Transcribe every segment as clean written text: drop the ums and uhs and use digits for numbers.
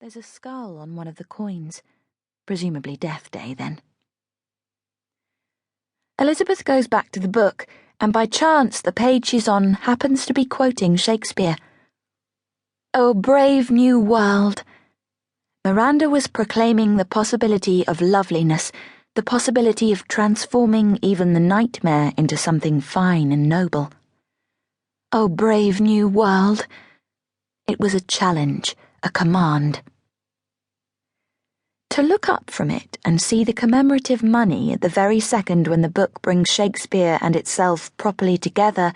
There's a skull on one of the coins. Presumably Death Day, then. Elisabeth goes back to the book, and by chance the page she's on happens to be quoting Shakespeare. "Oh, brave new world." Miranda was proclaiming the possibility of loveliness, the possibility of transforming even the nightmare into something fine and noble. Oh, brave new world. It was a challenge, a command. To look up from it and see the commemorative money at the very second when the book brings Shakespeare and itself properly together,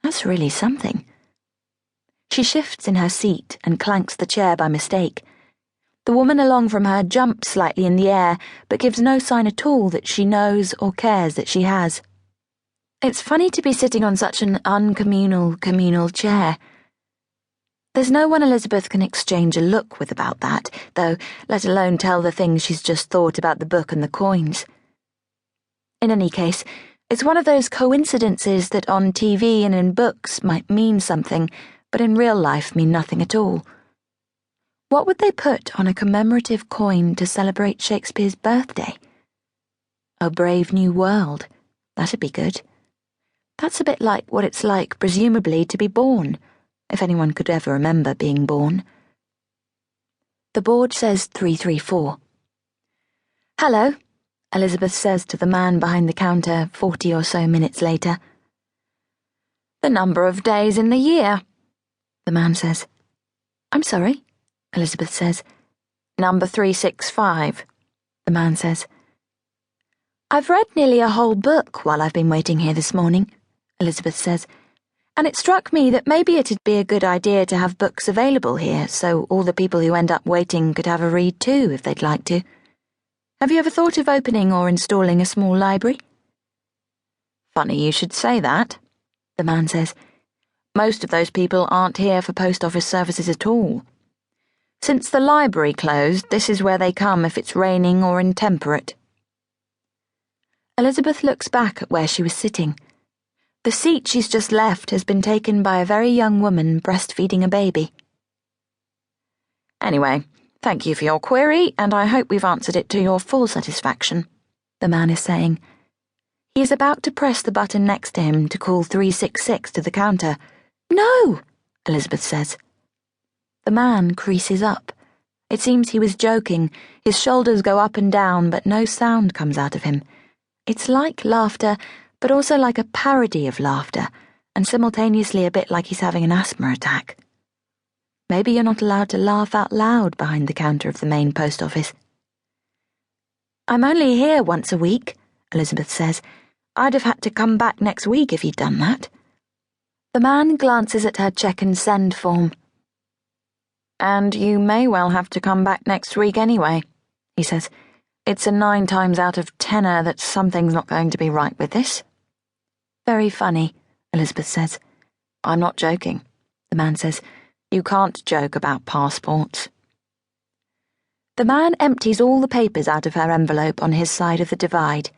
that's really something. She shifts in her seat and clanks the chair by mistake. The woman along from her jumps slightly in the air, but gives no sign at all that she knows or cares that she has. It's funny to be sitting on such an communal chair. There's no one Elisabeth can exchange a look with about that, though, let alone tell the things she's just thought about the book and the coins. In any case, it's one of those coincidences that on TV and in books might mean something, but in real life mean nothing at all. What would they put on a commemorative coin to celebrate Shakespeare's birthday? A brave new world. That'd be good. That's a bit like what it's like, presumably, to be born, if anyone could ever remember being born. The board says 334. "Hello," Elisabeth says to the man behind the counter 40 or so minutes later. "The number of days in the year," the man says. "I'm sorry," Elisabeth says. "Number 365, the man says. "I've read nearly a whole book while I've been waiting here this morning," Elisabeth says, "and it struck me that maybe it'd be a good idea to have books available here so all the people who end up waiting could have a read too if they'd like to. Have you ever thought of opening or installing a small library?" "Funny you should say that," the man says. "Most of those people aren't here for post office services at all. Since the library closed, this is where they come if it's raining or intemperate." Elisabeth looks back at where she was sitting. The seat she's just left has been taken by a very young woman breastfeeding a baby. "Anyway, thank you for your query, and I hope we've answered it to your full satisfaction," the man is saying. He is about to press the button next to him to call 366 to the counter. "No," Elisabeth says. The man creases up. It seems he was joking. His shoulders go up and down, but no sound comes out of him. It's like laughter, but also like a parody of laughter, and simultaneously a bit like he's having an asthma attack. Maybe you're not allowed to laugh out loud behind the counter of the main post office. "I'm only here once a week," Elisabeth says. "I'd have had to come back next week if you'd done that." The man glances at her check and send form. "And you may well have to come back next week anyway," he says. "It's a 9 times out of 10er that something's not going to be right with this." "Very funny," Elisabeth says. "I'm not joking," the man says. "You can't joke about passports." The man empties all the papers out of her envelope on his side of the divide.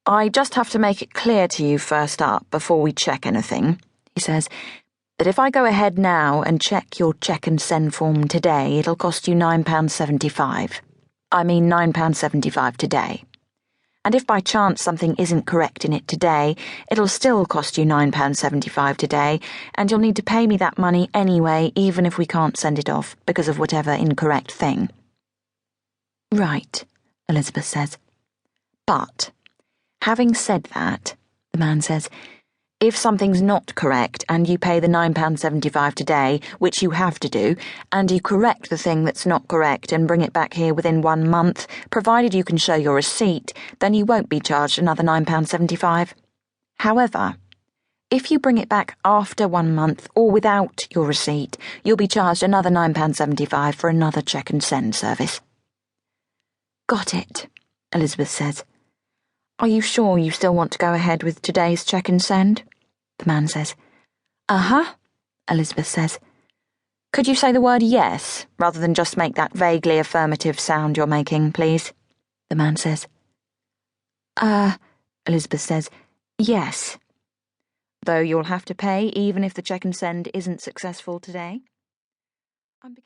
"I just have to make it clear to you first up, before we check anything," he says, "that if I go ahead now and check your check and send form today, it'll cost you £9.75. I mean £9.75 today. And if by chance something isn't correct in it today, it'll still cost you £9.75 today, and you'll need to pay me that money anyway, even if we can't send it off because of whatever incorrect thing." "Right," Elisabeth says. "But, having said that," the man says, "if something's not correct and you pay the £9.75 today, which you have to do, and you correct the thing that's not correct and bring it back here within 1 month, provided you can show your receipt, then you won't be charged another £9.75. However, if you bring it back after 1 month or without your receipt, you'll be charged another £9.75 for another check and send service." "Got it," Elisabeth says. "Are you sure you still want to go ahead with today's check and send?" the man says. "Uh-huh," Elisabeth says. "Could you say the word yes, rather than just make that vaguely affirmative sound you're making, please?" the man says. Elisabeth says, "Yes. Though you'll have to pay even if the check and send isn't successful today?"